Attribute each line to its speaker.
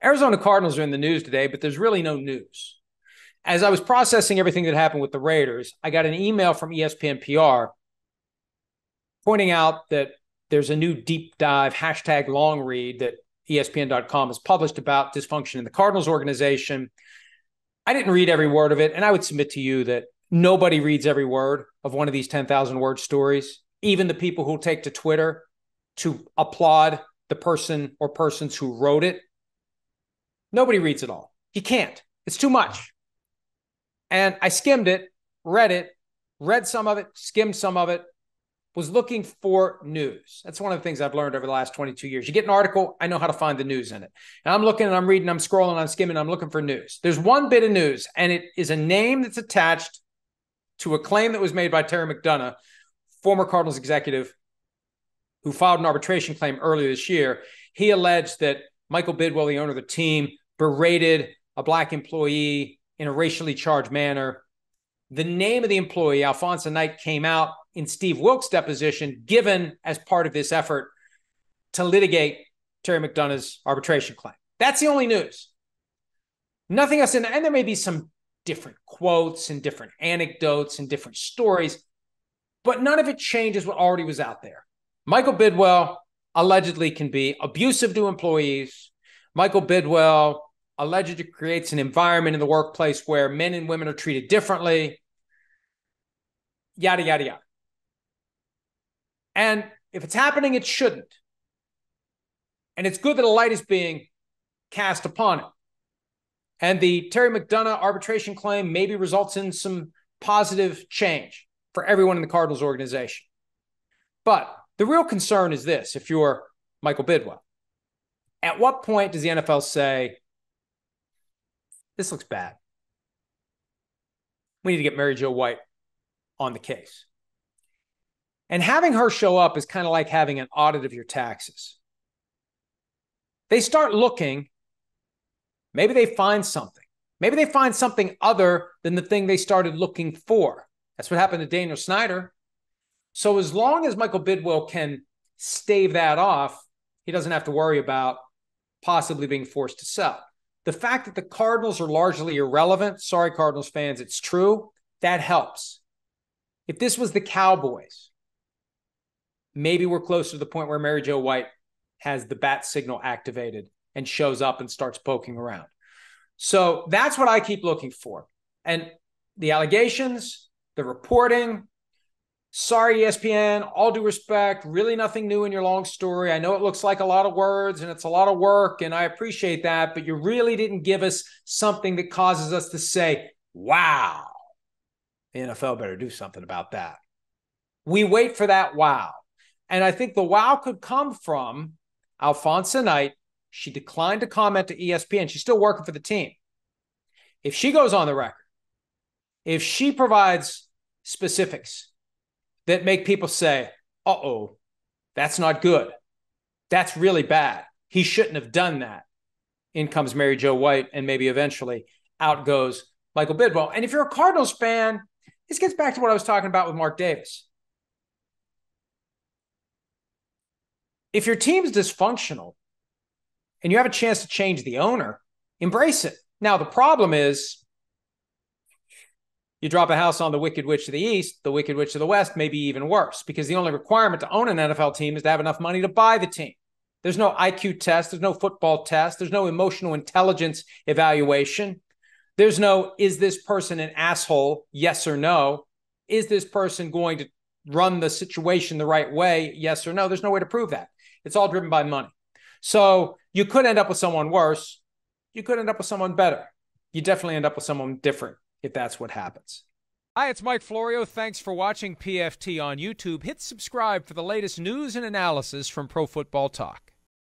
Speaker 1: Arizona Cardinals are in the news today, but there's really no news. As I was processing everything that happened with the Raiders, I got an email from ESPN PR pointing out that there's a new deep dive hashtag long read that ESPN.com has published about dysfunction in the Cardinals organization. I didn't read every word of it, and I would submit to you that nobody reads every word of one of these 10,000 word stories, even the people who take to Twitter to applaud the person or persons who wrote it. Nobody reads it all. You can't. It's too much. And I skimmed it, read some of it, skimmed some of it, was looking for news. That's one of the things I've learned over the last 22 years. You get an article, I know how to find the news in it. And I'm looking and I'm reading, I'm scrolling, I'm skimming, I'm looking for news. There's one bit of news, and it is a name that's attached to a claim that was made by Terry McDonough, former Cardinals executive who filed an arbitration claim earlier this year. He alleged that Michael Bidwell, the owner of the team, berated a black employee in a racially charged manner. The name of the employee, Alphonsa Knight, came out in Steve Wilkes' deposition, given as part of this effort to litigate Terry McDonough's arbitration claim. That's the only news. Nothing else. And there may be some different quotes and different anecdotes and different stories, but none of it changes what already was out there. Michael Bidwell allegedly can be abusive to employees. Michael Bidwell allegedly creates an environment in the workplace where men and women are treated differently, yada, yada, yada. And if it's happening, it shouldn't. And it's good that a light is being cast upon it. And the Terry McDonough arbitration claim maybe results in some positive change for everyone in the Cardinals organization. But the real concern is this: if you're Michael Bidwell, at what point does the NFL say, this looks bad, we need to get Mary Jo White on the case? And having her show up is kind of like having an audit of your taxes. They start looking, maybe they find something. Maybe they find something other than the thing they started looking for. That's what happened to Daniel Snyder. So as long as Michael Bidwell can stave that off, he doesn't have to worry about possibly being forced to sell. The fact that the Cardinals are largely irrelevant, sorry, Cardinals fans, it's true, that helps. If this was the Cowboys, maybe we're closer to the point where Mary Jo White has the bat signal activated and shows up and starts poking around. So that's what I keep looking for. And the allegations, the reporting, sorry, ESPN, all due respect, really nothing new in your long story. I know it looks like a lot of words and it's a lot of work, and I appreciate that, but you really didn't give us something that causes us to say, wow, the NFL better do something about that. We wait for that wow. And I think the wow could come from Alphonsa Knight. She declined to comment to ESPN. She's still working for the team. If she goes on the record, if she provides specifics that make people say, uh-oh, that's not good, that's really bad, he shouldn't have done that, in comes Mary Jo White, and maybe eventually out goes Michael Bidwell. And if you're a Cardinals fan, this gets back to what I was talking about with Mark Davis. If your team's dysfunctional and you have a chance to change the owner, embrace it. Now, the problem is you drop a house on the Wicked Witch of the East, the Wicked Witch of the West may be even worse, because the only requirement to own an NFL team is to have enough money to buy the team. There's no IQ test. There's no football test. There's no emotional intelligence evaluation. There's no, is this person an asshole? Yes or no. Is this person going to run the situation the right way? Yes or no. There's no way to prove that. It's all driven by money. So you could end up with someone worse. You could end up with someone better. You definitely end up with someone different if that's what happens. Hi, it's Mike Florio. Thanks for watching PFT on YouTube. Hit subscribe for the latest news and analysis from Pro Football Talk.